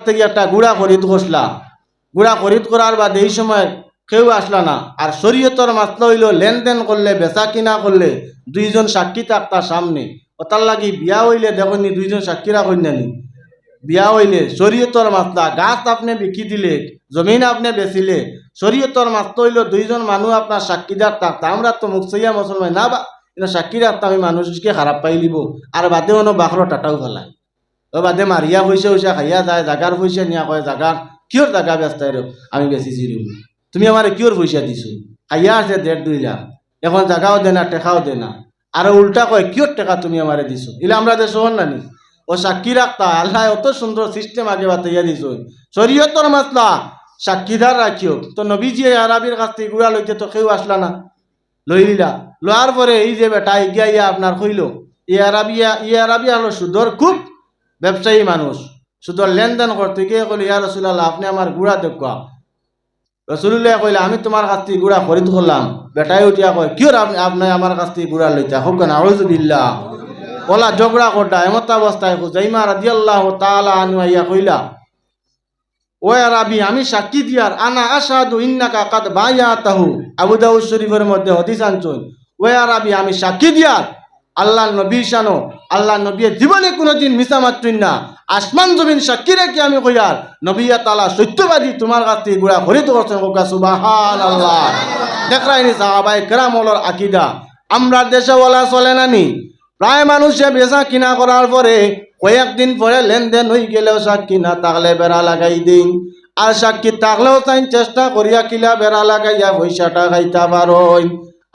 থেকে একটা গুড়া খরিদ করছিলা, গুড়া খরিদ করার বাদে এই সময় কেউ আসলা না। আর শরীয়তর মাসলা হইল লেনদেন করলে বেচা কিনা করলে দুইজন সাক্ষী থাকতার সামনে। ওটার লাগি বিয়া হইলে দেখনি দুইজন সাক্ষী রাখেন নানি। বিয়া হইলে শরীয়তর মাসলা, গাছ আপনি বিকি দিলে, জমিন আপনি বেচিলে, শরীয়তর মাসলা হইল দুইজন মানুষ আপনার সাক্ষীদার থাকতা। আমরা তো মুখসইয়া মুসলমান না, বা সাক্ষী রাখতাম আমি মানুষকে খারাপ পাই লিব। আর বাদে অন্য বাখর টাটাও ফেলায়, ও বাদে মারিয়া পয়সা পয়সা খাইয়া যায়, জাগার পয়সা নিয়া কয় জাগা কিয়র জাগা ব্যস্ত আমি বেশিছি রে, তুমি আমার কিয়র পয়সা দিছো, খাইয়া আছে 1.5-2 লাখ, এখন জাগাও দে না টেকাও দে না। আর উল্টা কয় কিয়র টাকা তুমি আমারে দিছো। ইলা আমরা দেশ হন নানি ও সাক্ষী রাখতা। আল্লাহ অত সুন্দর সিস্টেম আগে বাতাইয়া দিছ। শরীয়তর মাসলা সাক্ষীদার রাখিও। তো নবীজি আরবির কাছ থেকে গুড়া লইতে তো কেউ আসলা না, লই লিলা। লোয়ার পরে এই যে বেটা ইয়া আপনার কইল ই আরবিয়া হলো সুদর খুব ব্যবসায়ী মানুষ, সুদর লেনদেন করতে গিয়ে কইল ইয়া রাসূলুল্লাহ আপনি আমার গুড়া দেখা। রাসূলুল্লাহ কইলে আমি তোমার কাছ থেকে গুড়া খরিদ করলাম। বেটাই উঠিয়া কয় কিয়র আপনি আমার কাছ থেকে গুড়া লইতা, হোক না আউযু বিল্লাহ। ওলা ঝগড়া করতা এমত অবস্থায় হুজাইমা রাদিয়াল্লাহু তাআলা আনহু আইয়া কইলা, ও আরবি আমি সাক্ষী দিয়ার, আনা আশহাদু ইন্নাকা কাদ বায়াতাহু। আবু দাউদ শরীফের মধ্যে হাদিস আনছেন, ও আরবি আমি সাক্ষী দিয়ার আল্লাহ নবী শানো, আল্লাহ নবী জীবনে কোনোদিন মিছা মাত্রই না, আসমান জমিন সাক্ষী রেখে আমি কইয়ার নবী তাআলা সত্যবাদী তোমার কাছ থেকে গুড়া খরিদ করছেন। সুবহানাল্লাহ। দেখরাইনি সাহাবায়ে কেরামর আকীদা। আমরা দেশে ওলা চলে নানি, প্রায় মানুষে বেচা কিনা করার পরে কয়েকদিন পরে লেনদেন হয়ে গেলেও সাক্ষী না থাকলে বেড়া লাগাই দিন, আর সাক্ষী থাকলেও তাই চেষ্টা করিয়া কিলা বেড়া লাগাইয়া পয়সাটা খাইতে পারোই।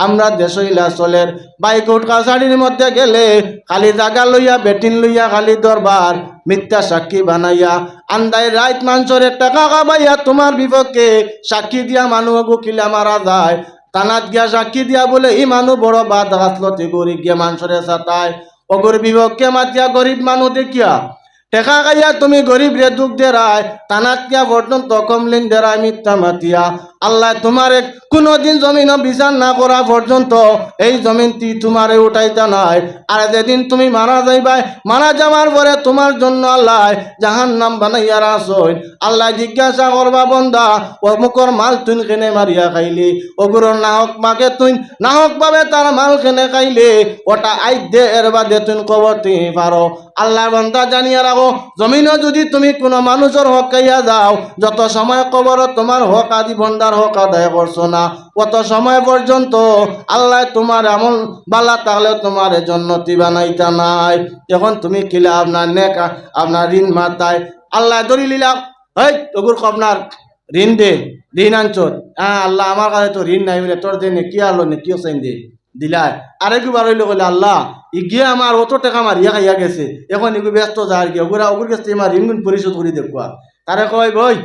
আমরা দেশইলা চলের বাইকোট কাছাড়ির মধ্যে গেলে খালি জাগা লইয়া বেটিন লইয়া খালি দরবার মিথ্যা সাক্ষী বানাইয়া আন্দায় রাইত মানুষের টাকা কামাইয়া তোমার বিপক্ষে সাক্ষী দিয়া মানুষকে কিলা মারা যায়। থানাত গিয়া সাক্ষী দিয়া বলে এই মানুষ বড় বাদ গাছলতি গরিব গিয়া মানুষের সাতায় অগর বিপক্ষে মাতিয়া গরিব মানুষ দেখিয়া টেকা খাইয়া তুমি গরিব রে দুঃখ দেরায়, থানাত গিয়া পর্যন্ত কমলিন দেরায় মিথ্যা মাতিয়া। আল্লাহ তোমারে কোনোদিন জমিন বিচার না করা পর্যন্ত এই জমিনটি তোমারে উঠাইতা নাই। আর যেদিন তুমি মারা যাইবাই, মারা যাওয়ার পরে তোমার জন্য আল্লাহ জাহান্নাম বানাইয়া রাখছেন। আল্লাহ জিজ্ঞাসা করবা বন্দা অমুকর মাল তুই কেনে মারিয়া খাইলি, অগুরর নাহক মাকে তুই নাহক ভাবে তার মাল কেনে খাইলে, ওটা আইত দে এর বাদে তুই কবরতে পারো। আল্লাহ বন্দা জানিয়া রাখো, জমিনও যদি তুমি কোনো মানুষের হক খাইয়া যাও, যত সময় কবর তোমার হক আদি বন্দার হক আদায় করছো না, কত সময় পর্যন্ত আল্লাহ তোমার আমল বালা তাহলে তোমার জন্নতি বানাইতা নাই। এখন তুমি কিলা আপনার নেক আপনার ঋণ মাতায় আল্লাহ ধরি লিলা, এই তোর আপনার ঋণ দে, ঋণ আনছর, হ্যাঁ আল্লাহ আমার কাছে তো ঋণ নাই বলে তোর দেনে কি আলো নে কিয় চাইন দে দিলাই। আরেকবার হইলে বলে আল্লাহ ইগিয়ে আমার অত টাকা মারিয়া খাইয়া গেছে, এখন এগুলো ব্যস্ত যায় গিয়ে ওগুলা ওগুর কাছে আমার ঋণ পরিশোধ করি দেখুয়া। তারে কয় বই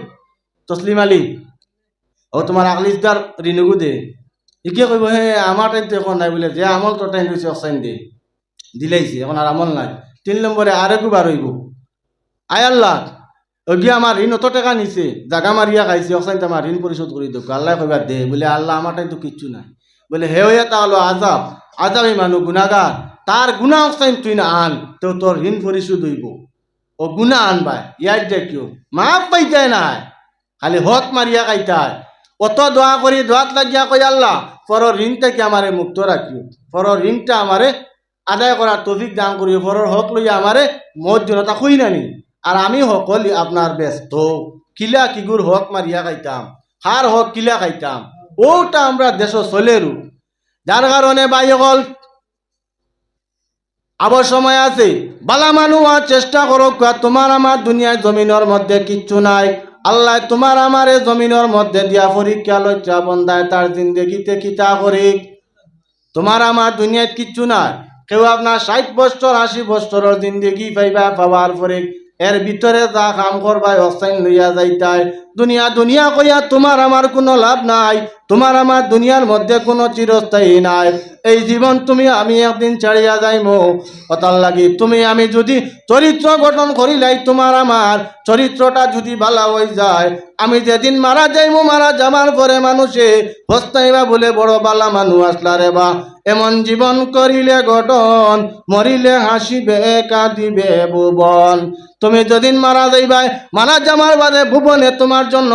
তসলিম আলী ও তোমার আগলিসদার ঋণগু দে। ইকে কইব হে আমার টাইম তো এখন নাই বলে, যে আমল তোর টাইম রয়েছে অসাইন দে, দিলাইছি এখন আর আমল নাই। 3 নম্বরে আরেকবার হইব, আয় আল্লাহ ওগিয়ে আমার ঋণ অত টাকা নিছে জাগা মারিয়া খাইছে, অসাইন তো আমার ঋণ পরিশোধ করি দেখ। আল্লাহ কইবা দে, বলে আল্লাহ আমার টাইম তো কিচ্ছু নাই। বলে হে হইয়া তা হলো আজাব, আজাবি মানুষ গুণাগার, তার গুণা অসাইন তুই না আন তো তোর ঋণ পরিশোধ হইব। ও গুণা আনবাই ইয়ার দেখিও মাপ পাইতাই নাই, খালি হক মারিয়া খাইতায়। অত দোয়া করি দোয়াত লাগিয়া কই আল্লাহ পরর ঋণ থেকে আমারে মুক্ত রাখিও, পরর ঋণটা আমারে আদায় করার তৌফিক দান করিও, পরর হক লইয়া আমারে মত জনতা কই নানি। আর আমি সকল আপনার ব্যস্ত কিলা কিগুর হক মারিয়া খাইতাম, হার হক কিলা খাইতাম, ওটা আমরা দেশ চলেরু। যার কারণে বাই হল আবার সময় আছে, বালা মানুষ আর চেষ্টা করো, তোমার আমার দুনিয়ায় জমিনের মধ্যে কিচ্ছু নাই। আল্লাহ তোমার আমার জমিনের মধ্যে দিয়া পরীক্ষা লজ্জা বন্ধায় তার জিন্দগিতে কিতা করি। তোমার আমার দুনিয়ায় কিচ্ছু নাই। কেউ আপনার 60 বছর 80 বছরের জিন্দগি পাইবা, পাওয়ার পরে এর ভিতরে যা কাম করবাই অস্থায়ী লইয়া যাইতাই, দুনিয়া দুনিয়া কইয়া তোমার আমার কোনো লাভ নাই, তোমার আমার দুনিয়ার মধ্যে কোনো চিরস্থায়ী নাই। এই জীবন তুমি আমি একদিন ছাড়িয়া যাইমো। কথার লাগি তুমি আমি যদি চরিত্র গঠন করিলাই, তোমার আমার চরিত্রটা যদি ভালো হয়ে যায়, আমি যেদিন মারা যাইমো, মারা যাবার পরে মানুষে পস্তাইবা বলে বড় বালা মানুষ আসলা রে বা। এমন জীবন করিলে গঠন, মরিলে হাসিবে কাঁদিবে ভুবন। তুমি যেদিন মারা যাইবাই, মারা যাবার বাদে ভুবনে তোমার জন্য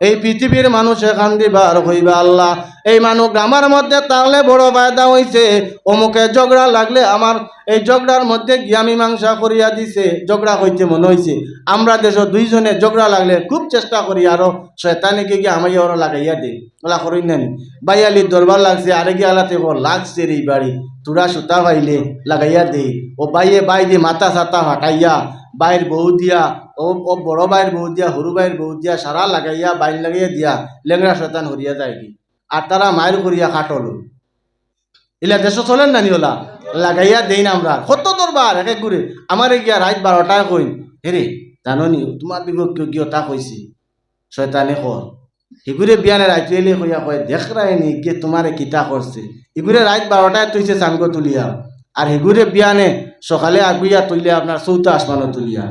এই পৃথিবীর মানুষে কান্দিবার হইবা আল্লাহ, এই মানুষ আমার মধ্যে তাহলে বড় ফায়দা হইছে, অমুকে ঝগড়া লাগলে আমার এই ঝগড়ার মধ্যে গিয়া মীমাংসা করিয়া দিছে। ঝগড়া হইতে মনে হইছে আমরা দেশ দুইজনে ঝগড়া লাগলে খুব চেষ্টা করি আরো শয়তানিকে গিয়ে আমি ওরা লাগাইয়া দিই, ওলা করি না বাইয়ালির দরবার লাগছে, আরে গিয়ে আলাতে লাগছে রে বাড়ি, তুরা সুতা পাইলে লাগাইয়া দেই। ও বাইয়ে বাই দিয়ে মাথা সাতা হাঁটাইয়া বাইর বউ দিয়া, ও বড় বাইর বউ দিয়া, সরু বাইর বউ দিয়া সারা লাগাইয়া বাইন লাগাইয়া দিয়া লেংরা শয়তান হরিয়া যায় কি। আর তারা মায়ের করিয়া কাটল ইলা দেশ চলেন নানি ওলা লাগাইয়া দেই না আমরা কত দরবার একে ঘুরে। আমার গিয়া রাত 12টায় কইন, হেরে জাননি তোমার বিপক্ষ গিয়ে তা কইছি শয়তানে কর। এগুরে বিয়ানে রাত এলে কইয়া কয় দেখ রায়নি গিয়ে তোমারে কিতা করছে। এগুরে রাত 12টায় তুইছে সাঙ্গ তুলিয়া, আর এগুরে বিয়ানে সকালে আগুইয়া তুলিয়া আপনার চৌথা আসমানো তুলিয়া।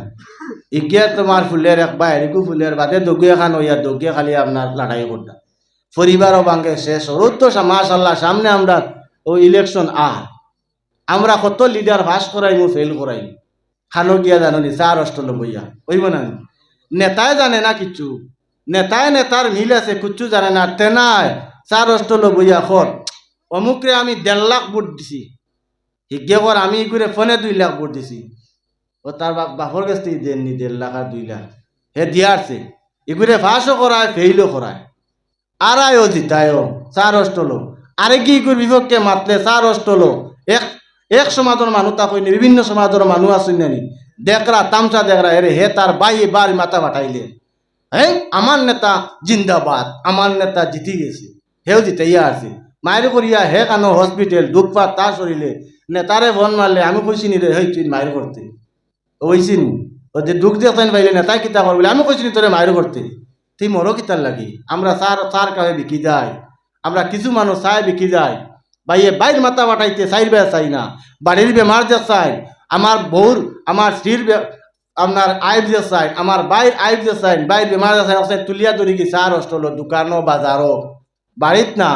ইগিয়া তোমার ফুলের এক বাইর এগু ফুলের বাদে দগিয়া খান হইয়া দগিয়া খালি আপনার লড়াই করতা। পরিবারও ভাঙ্গে শেষ হরত তো মাশাল্লাহ। সামনে আমরা ও ইলেকশন আমরা কত লিডার পাস করাইমু ফেল করাইম, খানো গিয়া জানি 4 অষ্টল বইয়া ওইব না। নেতায় জানে না কিচ্ছু, নেতায় নেতার মিল আছে কিচ্ছু জানে না। তেনায় 4 অষ্টল বইয়া খর অমুকরে আমি 1.5 লাখ ভোট দিছি, হিগে কর আমি ঘুরে ফোনে 2 লাখ ভোট দিছি। ও তার বাপর কাছ থেকে দেননি 1.5 লাখ আর 2 লাখ হে দিয়ারছে। এগুলো ফাঁসও করায় ফেইলও করায়, আড়াইও জিতায়ও 4 অষ্টল। আরে কি বিপক্ষে মাতলে 4 অষ্টল। এক সমাজের মানুষ তা কইনি, বিভিন্ন সমাজের মানুষ আসুন নানি দেখরা তামসা দেখরা এরে হে তার বাই বাড়ি মাথা পাঠাইলে হ্যাঁ আমার নেতা জিন্দাবাদ, আমার নেতা জিতি গেছে, হেও জিতাইয়া আছে। মায়ের করিয়া হে কানো হসপিটাল দুঃখপাত তা শরীরে নেতারে ফোন মারলে আমি কইছি নি রে হেই তুই মায়ের করতে ওইছিন ও যে দুঃখ দেখতেন পাইলে নেতাই কিতা করবি, আমি কইছি নি তোরে মায়ের করতে তুই মরো কিতার লাগি। আমরা সার কাহে বিকি যায়, আমরা কিছু মানুষ চায় বিকি যায়। বাইয়ে বাইর মাথা বাটাইতে চাইর বেয়া চাই না, বাড়ির বেমার যে চাই, আমার বউর আমার স্ত্রীর আপনার আইব যে চাই, আমার বাইর আইব যে চাই, বাইর বেমার যে চাই তুলিয়া ধরি কি 4 অষ্টল দোকানও বাজারও বাড়িত না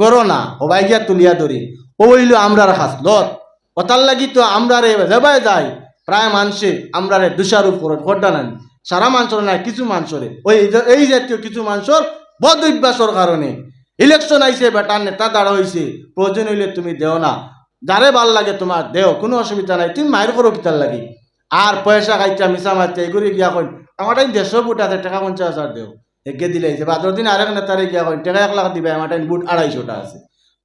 গরো না হবাই গিয়া তুলিয়া ধরি। ও হইল আমরার হাসলত কথার লাগি তো আমরা রে যাবাই যাই প্রায় মানুষে আমরা রে দুষারোপ করে খড্ডা নেন। সারা মানুষের নাই কিছু মানুষরে ওই এই জাতীয় কিছু মানুষের বদ অভ্যাসের কারণে ইলেকশন আইছে বেটার নেতা দাঁড়া হয়েছে, প্রয়োজন হইলে তুমি দেও না, যারে ভাল লাগে তোমার দেও, কোনো অসুবিধা নাই, তুমি মায়ের করো কিতার লাগি। আর পয়সা খাইটা মিশা মারতে এগুলি গিয়া কইন আমার টাইম 150 বুট আছে টাকা 50,000 দেও এগে দিলে বাদর দিন আরেক নেতারে গিয়া কইন টাকা 1 লাখ দিবে, আমার টাইম বুট 250টা আছে।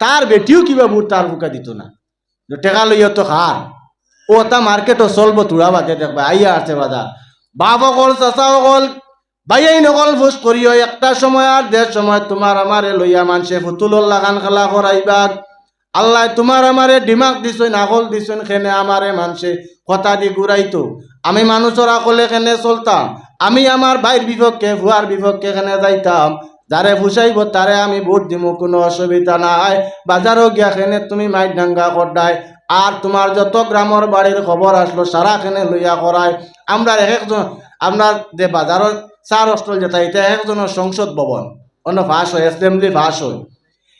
তার বেটিও কিবা বুট তার বুকা দিত না, টাকা লইয়া তো খার ও তা মার্কেটও চলবো তুড়া বাদে দেখবা আইয়া আছে বাজার বাপ অকল চাচা অকল বাইয়াই নকল ফুস করিও একটা সময় আর 1.5 সময় তোমার আমারে লইয়া মানছে ফুতুলর লাগান খেলা করাইবাগ। আল্লাহ তোমার আমারে দিমাগ দিছেন আকল দিছেন খেনে আমারে মানছে কথা দি ঘুরাইতো। আমি মানুষের আকলে খেনে চলতাম, আমি আমার ভাইয়ের বিপক্ষে ভুয়ার বিপক্ষে খেনে যাইতাম, যারে ফুসাইব তারে আমি ভোট দিব, কোনো অসুবিধা নাই। বাজারও গিয়া খেনে তুমি মাইট ডাঙ্গা করডাই আর তোমার যত গ্রামের বাড়ির খবর আসলো সারা খেনে লইয়া করায়। আমরা একজন আপনার যে বাজারের 4 অষ্টল যেটা এটা একজনের সংসদ ভবন অন্য ফাঁস হয়, অ্যাসেম্বলি ফাঁস হয়।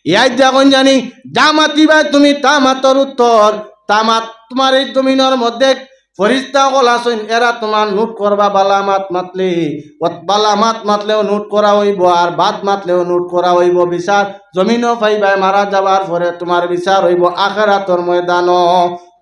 ইয়াই দেখুন জানি যা মাতিবাই তুমি তা মাতর উত্তর, তা মাত তোমার এই জমিনের মধ্যে ফরিস্তা কল আসেন, এরা তোমার নোট করবা বালা মাত মাতলে, বালা মাত মাতলেও নোট করা হইব আর বাদ মাতলেও নোট করা হইব। বিচার জমিনও পাইবাই, মারা যাবার পরে তোমার বিচার হইব আখিরাতের ময়দানও।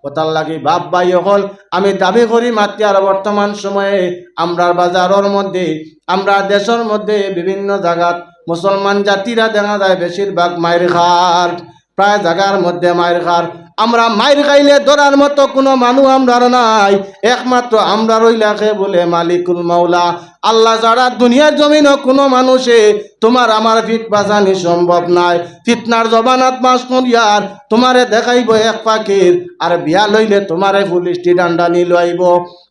কথার লাগি বাপ ভাই হল আমি দাবি করি মাতি আর বর্তমান সময়ে আমরা বাজারের মধ্যে আমরা দেশের মধ্যে বিভিন্ন জায়গাত মুসলমান জাতিরা দেখা যায় বেশিরভাগ মায়ের খার প্রায় জায়গার মধ্যে মায়ের খার। আমরা মায়ের খাইলে ধরার মতো কোনো মানুষ আমরার নাই, একমাত্র আমরা রইলাকে বলে মালিকুল মাওলা আল্লাহ ছাড়া দুনিয়ার জমিনও কোনো মানুষে তোমার আমার ফিট বাঁচানি সম্ভব নাই। ফিতনার জবানাত মাস করিয়ার তোমারে দেখাইব এক পাখির, আর বিয়া লইলে তোমারে পুলিশটি ডান্ডা নি লইব।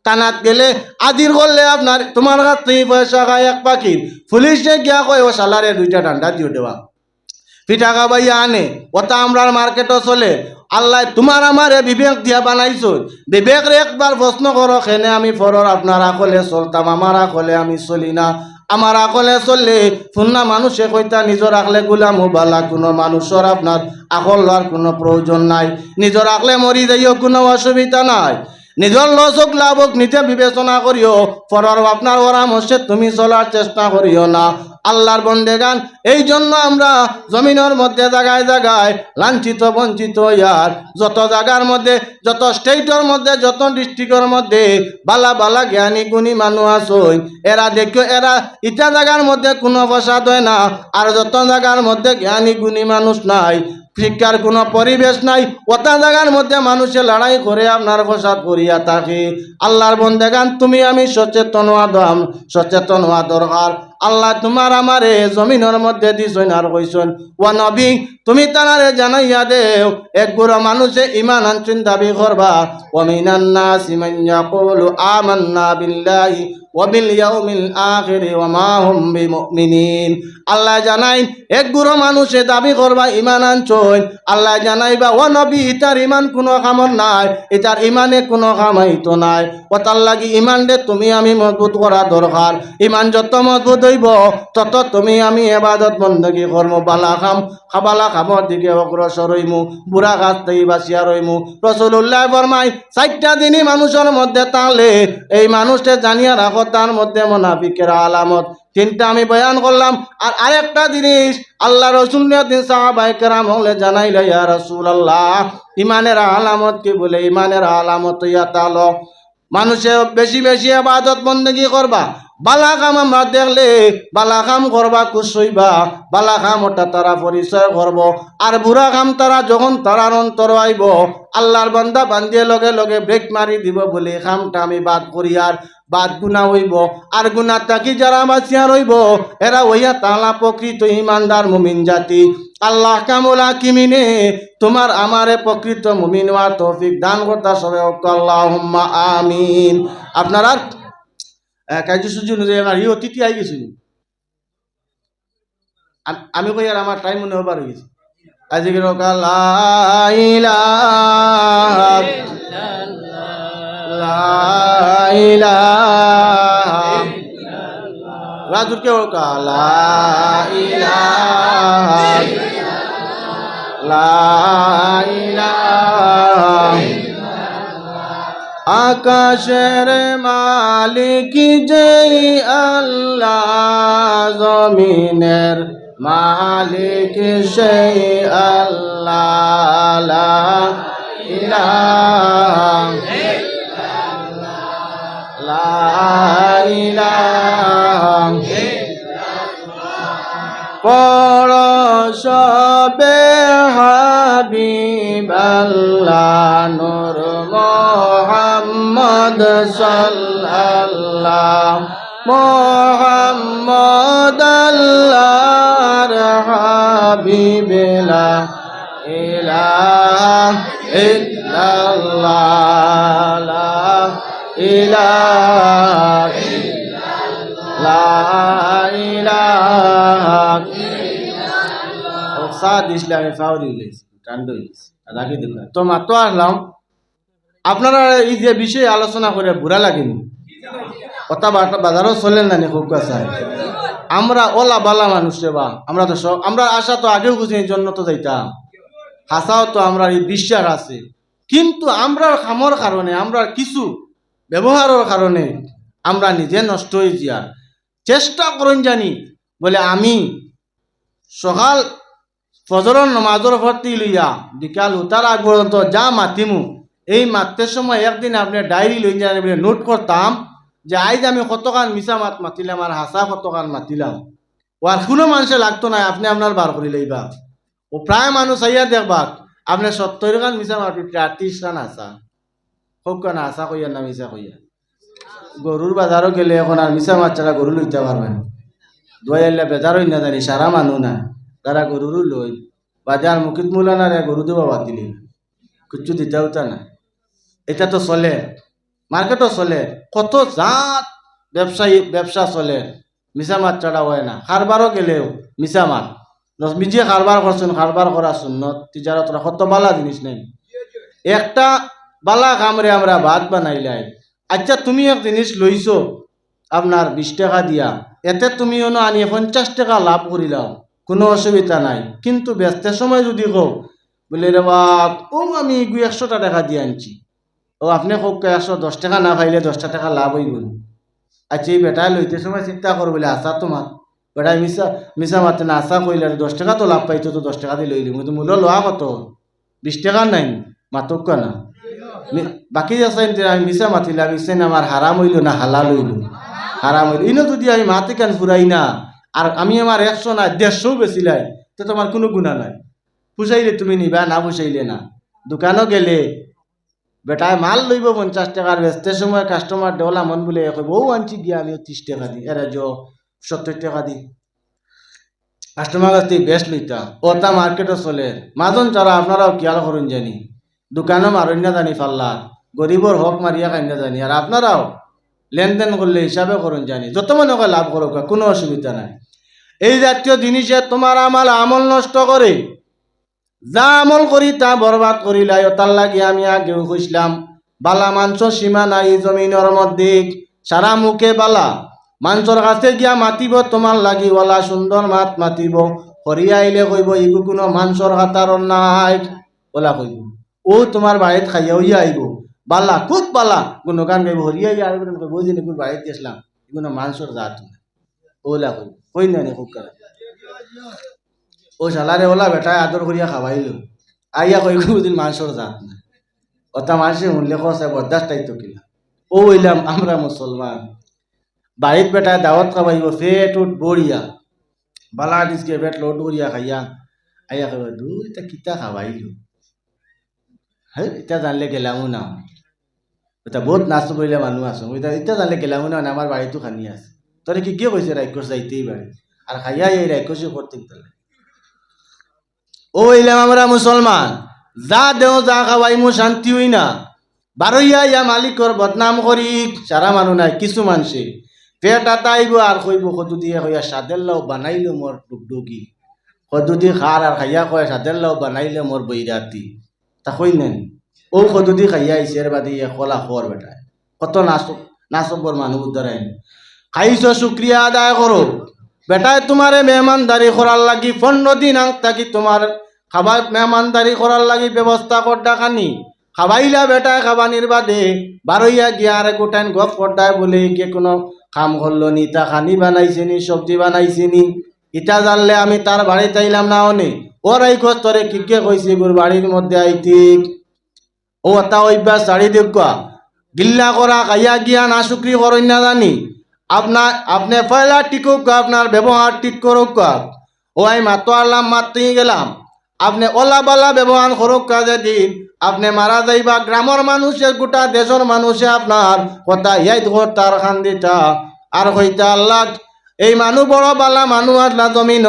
টানাত গেলে আজির করলে আপনার তোমার কাছ থেকে পয়সা খায় এক পাখির, পুলিশে গিয়া কয় ও সালারে 2টা ডান্ডা দিয়ে দেওয়া, পিঠা খাবাইয়া আনে। ওটা আমরার মার্কেটও চলে। আল্লাহ তোমার আমারে বিবেক দিয়া বানাইছো, বিবেক রে একবার প্রশ্ন করো, খেনে আমি ফরর আপনার আকলে চলতাম, আমার আকলে আমি চলি না। আমার আকলে চললে ফুন্না মানুষে কইতা নিজের আকলে গুলাম বালা, কোনো মানুষের আপনার আকল লওয়ার কোনো প্রয়োজন নাই। নিজের আকলে মরি যাইও কোনো অসুবিধা নাই। নিজের লসক লাভক নিজে বিবেচনা করিও, ফরর আপনার পরামর্শে তুমি চলার চেষ্টা করিও না। আল্লাহর বন্দেগান, এই জন্য আমরা জমিনের মধ্যে জায়গায় জায়গায় লাঞ্ছিত বঞ্চিত ইয়ার, যত জায়গার মধ্যে, যত স্টেটের মধ্যে, যত ডিস্ট্রিক্টের মধ্যে বালা বালা জ্ঞানী গুণী মানুষ আসই, এরা দেখো এরা ইটা জায়গার মধ্যে কোনো ফসাদ হয় না, আর যত জায়গার মধ্যে জ্ঞানী গুণী মানুষ নাই, শিক্ষার কোনো পরিবেশ নাই, ওটা জায়গার মধ্যে মানুষে লড়াই করে আপনার ফসাদ করিয়া থাকে। আল্লাহর বন্দেগান, তুমি আমি সচেতন হওয়া দরকার। আল্লাহ তোমার আমারে জমিনের মধ্যে দিছইন আর কইছইন, ও নবী তুমি তারারে জানাইয়া দেও, এক গুড়া মানুষে ইমান আনছেন দাবি করবা। ওয়া মিনান নাসি মান ইয়াকুলু আমান্না বিল্লাহি ওয়া বিল ইয়াউমিল আখির ওয়া মা হুম বিমুমিনিন। আল্লাহ জানাইন এক গুড়া মানুষে দাবি করবা ইমান আনছইন, আল্লাহ জানাইবা ও নবী ইতার ইমান কোনো কামর নাই, ইতার ইমানে কোনো কামাইতো নাই। ও তার লাগি ইমান দে তুমি আমি মজবুত করা দরকার। ইমান যত মজবুত হইব তত তুমি আমি ইবাদত বندگی করমু, বালা খাম খাবালা খামর দিকে অগ্রসর হইমু, বুড়া গাছ থেকে বাঁচিয়া রইমু। রাসূলুল্লাহ ফরমাই 4টা দিনই মানুষের মধ্যে তাহলে এই মানুষটা জানিয়া রাখো তার মধ্যে মুনাফিকের আলামত। 3টা আমি বয়ান করলাম। আর আরেকটা জিনিস আল্লাহ রসুল নিয়ে সাহাবায়ে কেরাম হলে জানাইলে, ইয়া রাসূলুল্লাহ ইমানের আলামত কি? বলে ইমানের আলামত ইয়া তালো মানুষে বেশি বেশি ইবাদত বندگی করবা, বালা কাম আমরা দেখলে বালা কাম করবা, খুশ হইবা, বালা কাম ওটা তারা পরিচয় করব। আর বুড়া কাম তারা যখন তারার অন্তর আইব, আল্লাহর বান্দা বান্দিয়ে লগে লগে ব্রেক মারি দিব, বলে কামটা আমি বাদ করি, আর বাদ গুণা হইব। আর গুণা তাকি যারা বাঁচিয়া রইব এরা হইয়া তালা প্রকৃত ইমানদার মুমিন জাতি। আল্লাহ কামুল হাকিমিনে তোমার আমারে প্রকৃত মুমিন হওয়ার তৌফিক দান করতা সবাই আল্লাহুম্মা আমিন। আপনারা কাজী সুজি অনুযায়ী আমার অতিথি আই গেছি, আমি কই আর আমার টাইম মনে হবার হয়ে গেছে। আজকে রাজুরকে আকাশের মালিক যেই আল্লাহ, জমিনের মালিক সেই আল্লাহ, লা ইলাহা ইল্লাল্লাহ, লা ইলাহা পরশবে হাবিবাল্লাহ, নূর মুহাম্মদ সাল্লাল্লাহ, মুহাম্মদ আল্লাহর হাবিব, লা ইলাহা ইল্লাল্লাহ, লা ইলাহা লা ইলাহা সাদ ইসলামে ফাউরি হইছে কাণ্ড হইছে রাখি দেব। তো মাত্র আসলাম, আপনারা এই যে বিষয়ে আলোচনা করে বুড়া লাগেনি, কথা বাজারও চলেন না খুব কাছে। আমরা ওলা বালা মানুষ রে বা, আমরা তো সব আমরা আশা তো আগেও বুঝি এই জন্য তো যাইতাম, হাসাও তো আমরা এই বিশ্বাস আছে, কিন্তু আমরা খামর কারণে, আমরা কিছু ব্যবহারের কারণে আমরা নিজে নষ্ট হয়ে যাই। চেষ্টা করেন জানি বলে আমি সকাল ফজরের নমাজের ভর্তি লইয়া বিকাল উতার আগ পর্যন্ত যা মাতিমু, এই মাততে সময় একদিন আপনি ডায়েরি লই যান, নোট করতাম যে আইজ আমি কতখান মিশা মাত মাতিলাম আর হাসা কতখান মাতিলাম। ও আর কোনো মানুষে লাগতো না, আপনি আপনার বার করি লইবা। ও প্রায় মানুষ আইয়া দেখবা আপনি 70 গান মিশা মারপি 30 রান আসা হোক কেন আসা কইয়া না মিশা কইয়া গরুর বাজারও গেলে এখন আর মিশা মাছ ছাড়া গরু লইতে পারবেন দোয়াই আল্লাহ বেজার হই না জানি সারা মানুষ না তারা গরুরও লই বাজার মুখিত মূলা না রে গরু দেওয়া বাদ দিলি কিচ্ছু দিতেও তা না এটা তো চলে মার্কেটও চলে কত জাত ব্যবসা চলে মিশা মাছ ছাড়া হয় না খারবারও গেলেও মিশা মাছ নিজে কারবার করছেন কারবার করা সুন্নত তিজারত কত বালা জিনিস নেই একটা বালা কামরে আমরা ভাত বানাইলাই আচ্ছা তুমি এক জিনিস লইছো আপনার 20 টাকা দিয়া এতে তুমি আনিয়ে 50 টাকা লাভ করিলাম কোনো অসুবিধা নাই কিন্তু ব্যস্তের সময় যদি কও বলে রে বাপ আমি 100 টাকা দিয়ে আনছি ও আপনি হোক 110 টাকা না খাইলে 10 টাকা লাভ হয়ে গেল আচ্ছা এই বেটা লইতে সময় চিন্তা করো বলে আসা তোমার বেটা মিশা মারতে না আসা কইলে 10 টাকা তো লাভ পাইতো তো 10 টাকা দিয়ে লইলি কিন্তু মূল্য লোয়া কত 20 টাকা নাই মাতক না বাকি আছে আমি মিশা মাতিলাম মিশে আমার হারাম হইল না হালাল হইল হারাম হইল ইনো যদি আমি মাতি কান ফুরাই না আর আমি আমার 100 না 150 বেচিলাই তো তোমার কোনো গুণা নাই পুষাইলে তুমি নিবা না পুষাইলে না দোকানও গেলে বেটায় মাল লইব 50 টাকার বেচতে সময় কাস্টমার ডলা মন বলে বউ আনছি গিয়া আমি 30 টাকা দিই এরা 70 টাকা দিই কাস্টমার কাছ থেকে বেশ লইতা ওটা মার্কেটও চলে মাজন যারা আপনারাও খেয়াল করুন জানি দোকানও মারুন না জানি পাল্লা গরিবর হক মারিয়া খাই না জানি আর আপনারাও লেনদেন করলে হিসাবে করুন জানি যত মনে হয় লাভ করো কোনো অসুবিধা নাই এই জাতীয় জিনিসে তোমার আমল নষ্ট করে যা আমল করি তা বরবাদ করিলাই তার লাগি আমি আগেও কইছিলাম বালা মাংস সীমা নাই জমিনের মধ্যে সারা মুখে বালা মাংসর কাছে গিয়া মাতিব তোমার লাগি ওলা সুন্দর মাত মাতিব হরিয়া আইলে কইব ইগু কোনো মাংসর হাতার নাই ওলা কইব ও তোমার বাড়িত খাইয়া হইয়া আইব বালা খুব বালা কোনো গান গাইব হরিয়া ইয়া আইব কইব যে নিকুর বাড়িতে আসলাম কোনো মাংসর জাত না ওলা কইব কই না নি খুব করে ও শালারে ওলা বেটায় আদর করিয়া খাওয়াইল আইয়া কই দিন মাংসর জাত না ওটা মানুষের মূল্য কষে বরদাস্তাই তো কিনা ও হইলাম আমরা মুসলমান বাড়িত বেটায় দাওয়াত খাওয়াইব ফেট উঠ বড়িয়া বালা ডিসকে পেট লোড করিয়া খাইয়া আইয়া কইব দুই তা কিতা খাওয়াইল হ্যাঁ এটা জানলে গেলামও না এটা বহুত নাচ বইলে মানুষ আছো এটা জানলে গেলামও না আমার বাড়িতো খানি আছে তোরে কি কইছে রাক্ষস যাইতেই বাড়ি আর খাইয়া এই রাক্ষসী করতে ও ইলাম আমরা মুসলমান যা দেও যা খাওয়াইমু শান্তি হই না বারইয়া ইয়া মালিকর বদনাম করি সারা মানুষ নাই কিছু মানুষে পেট আতাইব আর কইব কদু দিয়ে কইয়া সাদের লাও বানাইলো মোর ডুগডুগি কদু দিয়ে খার আর খাইয়া কয় সাদের লাও বানাইলে মোর বৈরাতি তা কই নেন ও কদু দিয়ে খাইয়া ইসের বাদি কলা খর বেটা কত নাচবর মানুষ উদ্ধারাইন খাইছ শুক্রিয়া আদায় করো বেটায় তোমারে মেহমানদারি করার লাগি 15 দিন আং থাকি তোমার খাবার মেহমানদারি করার লাগি ব্যবস্থা করডা খানি খাবাইলা বেটায় খাবানির বাদে বারইয়া গিয়া আর গোটাইন গপ করডায় বলে কে কোনো কাম করলো নি তা খানি বানাইছে নি সবজি বানাইছে নি ইটা জানলে আমি তার বাড়িতে আইলাম না অনে ওর এই কষ্টরে কি কে কইছে গোর বাড়ির মধ্যে আইতি ও তা অভ্যাস ছাড়ি দেখুয়া গিল্লা করা খাইয়া গিয়া না শুক্রি করেন না জানি আপনি পয়লা টিকুক আপনার ব্যবহার ঠিক করুক ও আমি মাতো আনলাম মাততেই গেলাম আপনি ওলা বালা ব্যবহার করুক কাজে দিন আপনি মারা যাইবা গ্রামের মানুষের গোটা দেশের মানুষে আপনার কথা ইয়াই তার খান্দিটা আর হইতা আল্লাহ এই মানুষ বড় বালা মানুষ আসলা জমিন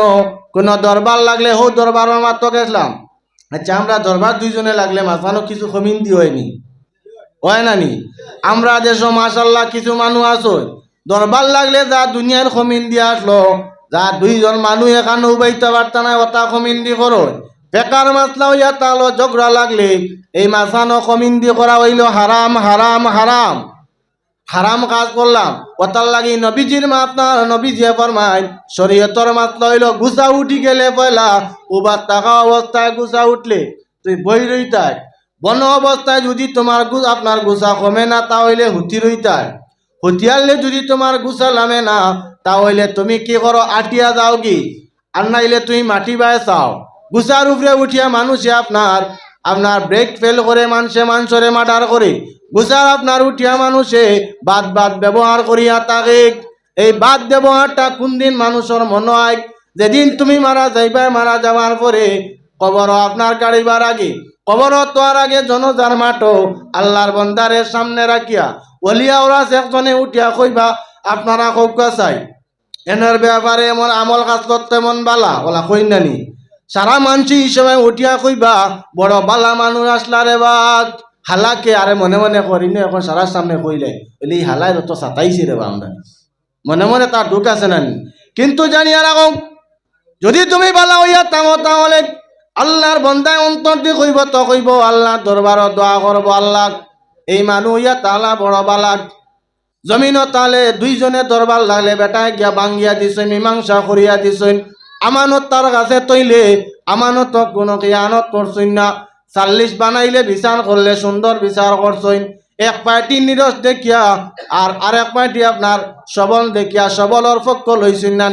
কোনো দরবার লাগলে হো দরবারের মাত্র গেছিলাম আচ্ছা আমরা দরবার দুইজনে লাগলে মাঝখানো কিছু কমিন্দি হয়নি হয় না নি আমরা দেশ মাশাল্লাহ কিছু মানুষ আছো দরবার লাগলে যা দুনিয়ার কমিন দিয়ে আসলো যা দুইজন মানুষ এখানে উবাইতে পারত না ওটা কমিন দি করো বেকার মাসলা হইয়া তাহলে ঝগড়া লাগলে এই মাসানো কমিন দি করা হইল হারাম হারাম হারাম হারাম কাজ করলাম ওটার লাগি নবীজির মা আপনার নবীজি ফরমায় শরীয়তর মাসলা হইল গুছা উঠি গেলে পয়লা উবার টাকা অবস্থায় গুছা উঠলে তুই বই রইতাই বন অবস্থায় যদি তোমার আপনার গুছা কমে না তাহলে হুতি রইতাই হুতিয়ারলে যদি তোমার গুছা নামে না তাহলে তুমি কি করো আটিয়া যাও কি আর নাইলে তুমি মাটি বায় চাও গুছার উপরে উঠিয়া মানুষে আপনার ব্রেক ফেল করে মানুষরে মার্ডার করে গুছার আপনার উঠিয়া মানুষে বাদ ব্যবহার করিয়া তাকে এই বাদ ব্যবহারটা কোন দিন মানুষের মনে হয় যেদিন তুমি মারা যাইবা মারা যাওয়ার পরে কবরও আপনার গাড়িবার আগে, কবরও তোয়ার আগে জনজার মাঠও আল্লাহর বন্দারের সামনে রাখিয়া ওলিয়া ওরা একজনে উঠিয়া কইবা আপনারা কৌকা চাই এনের ব্যাপারে এমন আমল কাজ করতে মন বালা ওলা কই নানি সারা মানসি হিসেবে উঠিয়া কইবা বড় বালা মানুষ আসলা রে বাদ হালাকে আরে মনে মনে করিনি এখন সারার সামনে কইলে বলি হালাই তো সাতাইছি রে বা আমরা মনে মনে তার ঢুক আছে নানি কিন্তু জানিয়া রাখো যদি তুমি বালা হইয়া তামো তাহলে আল্লাহর বন্দায় অন্তর দিয়ে কইব তো কইব আল্লাহ দরবার দোয়া করব আল্লাহ এই মানুষ হইয়া তালা বড় বালা জমিন তালে দুইজনে দরবার লাগলে বেটায় গিয়া বাঙ্গিয়া দিছেন মীমাংসা করিয়া দিছেন আমানত তার কাছে তৈলে আমানত কোনো কিয়ানত করছেন না 40 বানাইলে বিচার করলে সুন্দর বিচার করছেন এক পার্টি নিরস দেখিয়া আর আরেক পার্টি আপনার সবল দেখিয়া সবলর পক্ষ লইছেন না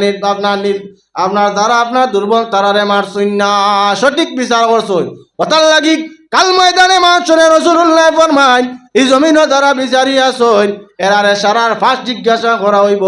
আপনার দ্বারা আপনার দুর্বল তারারে মারছেন না সঠিক বিচার করছেন ওটার লাগি কাল ময়দানে মানসরে রাসূলুল্লাহ ফরমান এই জমিনও যারা বিচারি আসইন এরারে সারার ফাঁস জিজ্ঞাসা করা হইব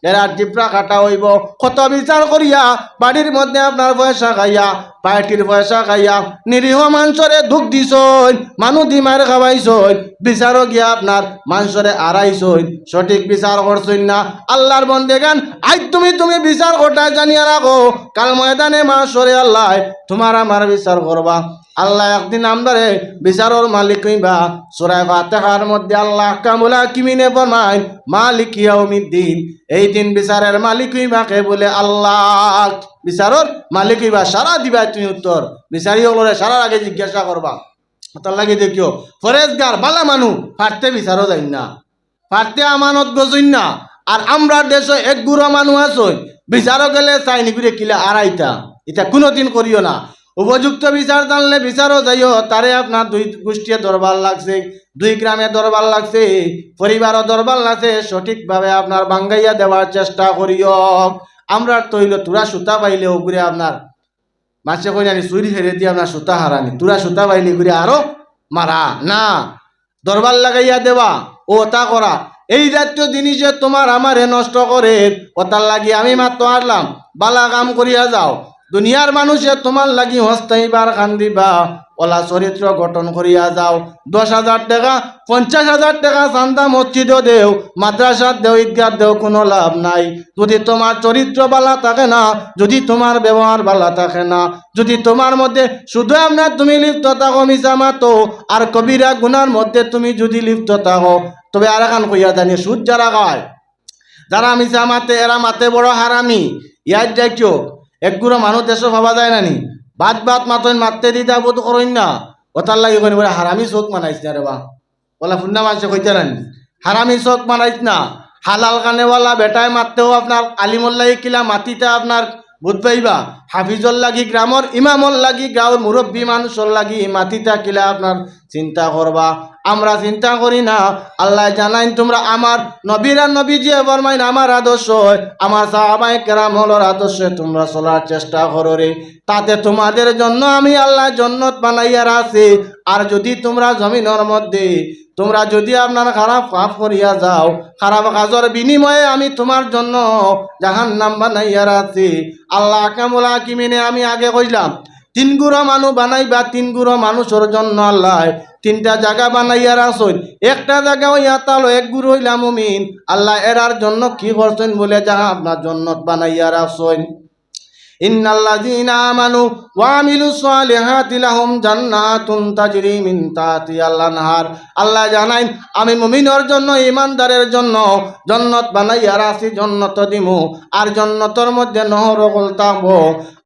এরার জিব্রা কাটা হইব কত বিচার করিয়া বাড়ির মধ্যে আপনার পয়সা খাইয়া পার্টির পয়সা খাইয়া নিরীহ মানসরে দুঃখ দিছইন মানুষ দিমার খাওয়াইছইন বিচারও গিয়া আপনার মানসরে আড়াইছইন সঠিক বিচার করছইন না আল্লাহর বন্দেগান আজ তুমি বিচার করতে জানিয়া রাখো কাল ময়দানে মানসরে আল্লাহ তোমার আমার বিচার করবা আল্লাহ একদিন আমদারে বিচারর মালিক কইবা সূরা ফাতিহার মধ্যে আল্লাহ কামুলা কিমিনে ফরমায় মালিক ইয়াউমিদ্দিন এই দিন বিচারের মালিক কইবা কে বলে আল্লাহ বিচারর মালিক কইবা সারা দিবা তুমি উত্তর বিচারি হলরে সারা আগে জিজ্ঞাসা করবা তার লাগি দেখিও ফরেজগার বালা মানু ফাটতে বিচারও যাই না ফাটতে আমানত গজইন না আর আমরা দেশে এক গুড়া মানুষ আছই বিচারও গেলে চাইনি করে কিলা আড়াইটা এটা কোনোদিন করিও না উপযুক্ত বিচার জানলে বিচারও যাইও তারে আপনার দুই গোষ্ঠীর দরবার লাগছে দুই গ্রামে দরবার লাগছে পরিবারও দরবার লাগছে সঠিকভাবে আপনার বাঙ্গাইয়া দেওয়ার চেষ্টা করিও আমরা তৈল তুরা সুতা পাইলে ওগুরে আপনার মাছে কই জানি চুরি হেরে দিয়ে আপনার সুতা হারানি তুরা সুতা পাইলে ঘুরে আরো মারা না দরবার লাগাইয়া দেওয়া ও তা করা এই জাতীয় জিনিসে তোমার আমারে নষ্ট করে ওটার লাগি আমি মাত্র আসলাম বালা কাম করিয়া যাও দুনিয়ার মানুষে তোমার লাগি হস্তাইবার কান্দিবা ওলা চরিত্র গঠন করিয়া যাও 10,000 টাকা 50,000 টাকা চান্দা মসজিদও দেও মাদ্রাসাত দেও ঈদগাহ দেও কোনো লাভ নাই যদি তোমার চরিত্র বালা থাকে না যদি তোমার ব্যবহার বালা থাকে না যদি তোমার মধ্যে শুধু আপনার তুমি লিপ্ত থাকো মিছা মাতো আর কবিরা গুনার মধ্যে তুমি যদি লিপ্ত থাকো তবে আর এখন কইয়া জানি সুদ যারা খায় যারা মিছা মাতে এরা মাতে বড় হারামি ইয়ার দেখিও একগুলো মানুষ দেশও ভাবা যায় নানি বাত মাতন মারতে দিতে বোধ করেন না ওটার লাগে কই বলে হারামি চোখ মানাইছ না রে বা বলা ফুন্না মানুষে কইতে নানি হারামি চোখ মানাইছ না হালাল কানেওয়ালা বেটায় মারতেও আপনার আলিমুল্লাহ কিলা মাতিতে আপনার বুধ পাইবা হাফিজর লাগি গ্রামর ইমামর লাগি গাঁৱৰ মুরব্বী মানুষের লাগি মাতিতা কিলা আপনার চিন্তা করবা আমরা চিন্তা করি না আল্লাহ জানাইন তোমরা আমার নবীরা নবীজি ফরমাইন আমার আদর্শ আমার সাহাবায়ে কেরামর আদর্শে তোমরা চলার চেষ্টা করো রে তাতে তোমাদের জন্য আমি আল্লাহ জান্নাত বানাইয়া রাখছি আর যদি তোমরা জমিনের মধ্যে তোমরা যদি আপনার খারাপ পাপ করিয়া যাও খারাপ কাজের বিনিময়ে আমি তোমার জন্য জাহান্নাম বানাইয়া রাখছি আল্লাহ কামুল হাকিমিনে আমি আগে কইলাম 3 গুড়া মানুষ বানাইবা 3 গুড়া মানুষের জন্য আল্লাহ 3টা জায়গা বানাইয়া রাখছেন একটা জায়গা হইয়া তাহলে 1 গুড় হইলা মুমিন আল্লাহ এরার জন্য কি করছেন বলে যাহা আপনার জান্নাত বানাইয়া রাখছেন ইন্নাল্লাযীনা আমানু ওয়া আমিলুস সালিহাতি লাহুম জান্নাতুন তাজরি মিন তাহতিহাল আনহার আল্লাহ জানাইন আমি মুমিনের জন্য ঈমানদারের জন্য জান্নাত বানাইয়া রাখছি জান্নাত দিমু আর জান্নাতের মধ্যে নহর গলতাবো